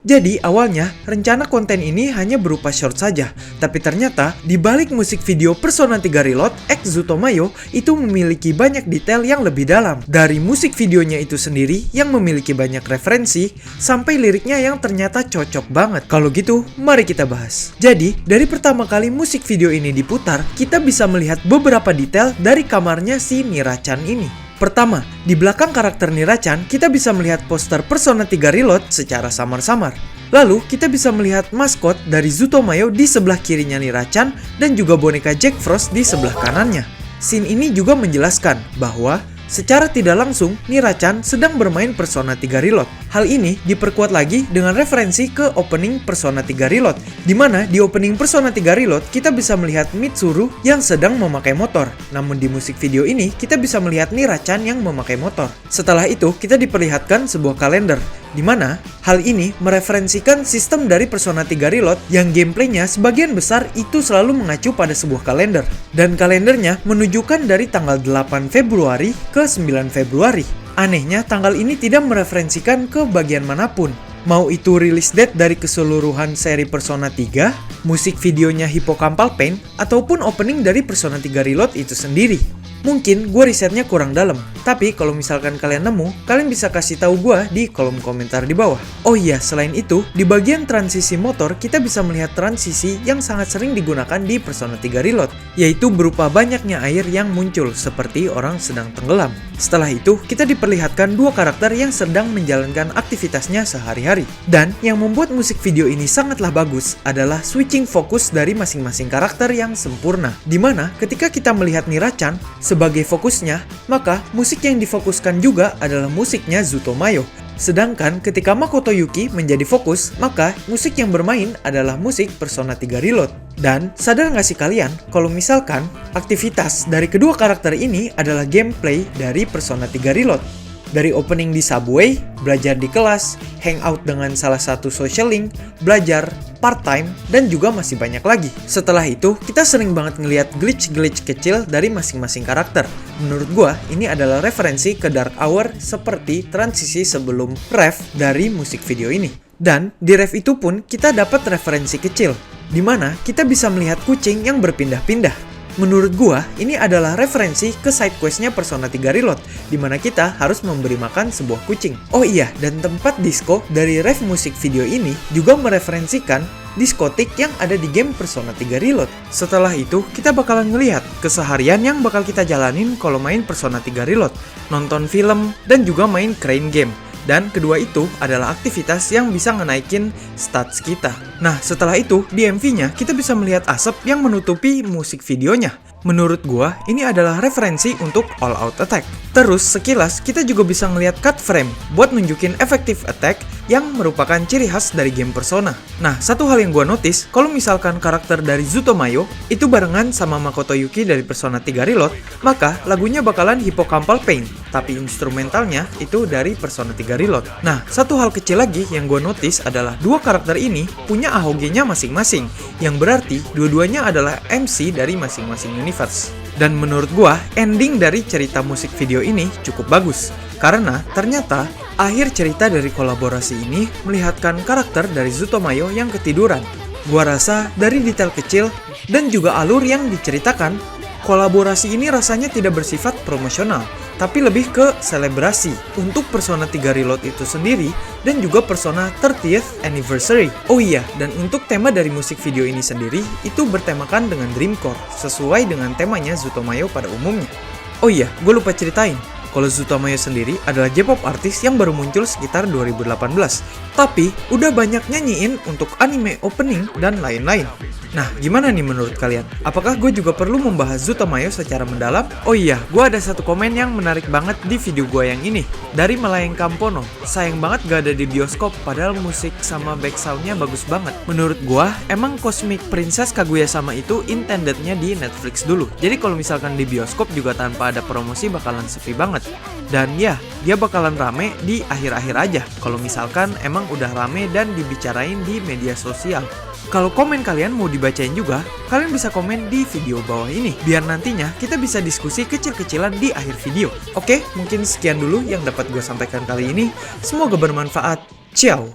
Jadi awalnya rencana konten ini hanya berupa short saja, tapi ternyata di balik musik video Persona 3 Reload X Zutomayo itu memiliki banyak detail yang lebih dalam. Dari musik videonya itu sendiri yang memiliki banyak referensi, sampai liriknya yang ternyata cocok banget. Kalau gitu, mari kita bahas. Jadi, dari pertama kali musik video ini diputar, kita bisa melihat beberapa detail dari kamarnya si Mira-chan ini. Pertama, di belakang karakter Mira-chan, kita bisa melihat poster Persona 3 Reload secara samar-samar. Lalu, kita bisa melihat maskot dari Zutomayo di sebelah kirinya Mira-chan dan juga boneka Jack Frost di sebelah kanannya. Scene ini juga menjelaskan bahwa secara tidak langsung, Mira-chan sedang bermain Persona 3 Reload. Hal ini diperkuat lagi dengan referensi ke opening Persona 3 Reload, di mana di opening Persona 3 Reload kita bisa melihat Mitsuru yang sedang memakai motor. Namun di musik video ini kita bisa melihat Mira-chan yang memakai motor. Setelah itu kita diperlihatkan sebuah kalender, di mana hal ini mereferensikan sistem dari Persona 3 Reload yang gameplaynya sebagian besar itu selalu mengacu pada sebuah kalender. Dan kalendernya menunjukkan dari tanggal 8 Februari ke 9 Februari. Anehnya, tanggal ini tidak mereferensikan ke bagian manapun. Mau itu release date dari keseluruhan seri Persona 3, musik videonya Hippocampal Pain, ataupun opening dari Persona 3 Reload itu sendiri. Mungkin gue risetnya kurang dalam, tapi kalau misalkan kalian nemu, kalian bisa kasih tahu gue di kolom komentar di bawah. Oh iya, selain itu, di bagian transisi motor, kita bisa melihat transisi yang sangat sering digunakan di Persona 3 Reload, yaitu berupa banyaknya air yang muncul, seperti orang sedang tenggelam. Setelah itu, kita diperlihatkan dua karakter yang sedang menjalankan aktivitasnya sehari-hari. Dan yang membuat musik video ini sangatlah bagus adalah switching fokus dari masing-masing karakter yang sempurna. Dimana ketika kita melihat Mira-chan sebagai fokusnya, maka musik yang difokuskan juga adalah musiknya Zutomayo. Sedangkan ketika Makoto Yuki menjadi fokus, maka musik yang bermain adalah musik Persona 3 Reload. Dan sadar nggak sih kalian kalau misalkan aktivitas dari kedua karakter ini adalah gameplay dari Persona 3 Reload? Dari opening di subway, belajar di kelas, hangout dengan salah satu social link, belajar, part-time, dan juga masih banyak lagi. Setelah itu, kita sering banget ngeliat glitch-glitch kecil dari masing-masing karakter. Menurut gua, ini adalah referensi ke Dark Hour seperti transisi sebelum ref dari musik video ini. Dan di ref itu pun kita dapat referensi kecil, di mana kita bisa melihat kucing yang berpindah-pindah. Menurut gua, ini adalah referensi ke side quest-nya Persona 3 Reload, di mana kita harus memberi makan sebuah kucing. Oh iya, dan tempat disco dari ref musik video ini juga mereferensikan diskotik yang ada di game Persona 3 Reload. Setelah itu, kita bakalan ngelihat keseharian yang bakal kita jalanin kalau main Persona 3 Reload, nonton film, dan juga main Crane Game. Dan kedua itu adalah aktivitas yang bisa ngenaikin stats kita. Nah, setelah itu, di MV-nya kita bisa melihat asap yang menutupi musik videonya. Menurut gua, ini adalah referensi untuk All Out Attack. Terus, sekilas kita juga bisa ngelihat cut frame buat nunjukin effective attack yang merupakan ciri khas dari game Persona. Nah, satu hal yang gua notice, kalau misalkan karakter dari Zutomayo itu barengan sama Makoto Yuki dari Persona 3 Reload, maka lagunya bakalan Hippocampal Pain, tapi instrumentalnya itu dari Persona 3 Reload. Nah, satu hal kecil lagi yang gua notice adalah dua karakter ini punya AHG-nya masing-masing, yang berarti dua-duanya adalah MC dari masing-masing universe. Dan menurut gua, ending dari cerita musik video ini cukup bagus. Karena ternyata akhir cerita dari kolaborasi ini melihatkan karakter dari Zutomayo yang ketiduran. Gua rasa dari detail kecil dan juga alur yang diceritakan, kolaborasi ini rasanya tidak bersifat promosional, tapi lebih ke selebrasi untuk Persona 3 Reload itu sendiri dan juga Persona 30th Anniversary. Oh iya, dan untuk tema dari musik video ini sendiri itu bertemakan dengan Dreamcore, sesuai dengan temanya Zutomayo pada umumnya. Oh iya, gue lupa ceritain. Kalau Zutomayo sendiri adalah J-pop artis yang baru muncul sekitar 2018. Tapi, udah banyak nyanyiin untuk anime opening dan lain-lain. Nah, gimana nih menurut kalian? Apakah gue juga perlu membahas Zutomayo secara mendalam? Oh iya, gue ada satu komen yang menarik banget di video gue yang ini. Dari Melayang Kampono. Sayang banget gak ada di bioskop, padahal musik sama back sound-nya bagus banget. Menurut gue, emang Cosmic Princess Kaguya-sama itu intended-nya di Netflix dulu. Jadi kalau misalkan di bioskop juga tanpa ada promosi bakalan sepi banget. Dan ya, dia bakalan rame di akhir-akhir aja. Kalau misalkan emang udah rame dan dibicarain di media sosial. Kalau komen kalian mau dibacain juga, kalian bisa komen di video bawah ini. Biar nantinya kita bisa diskusi kecil-kecilan di akhir video. Oke, mungkin sekian dulu yang dapat gue sampaikan kali ini. Semoga bermanfaat. Ciao!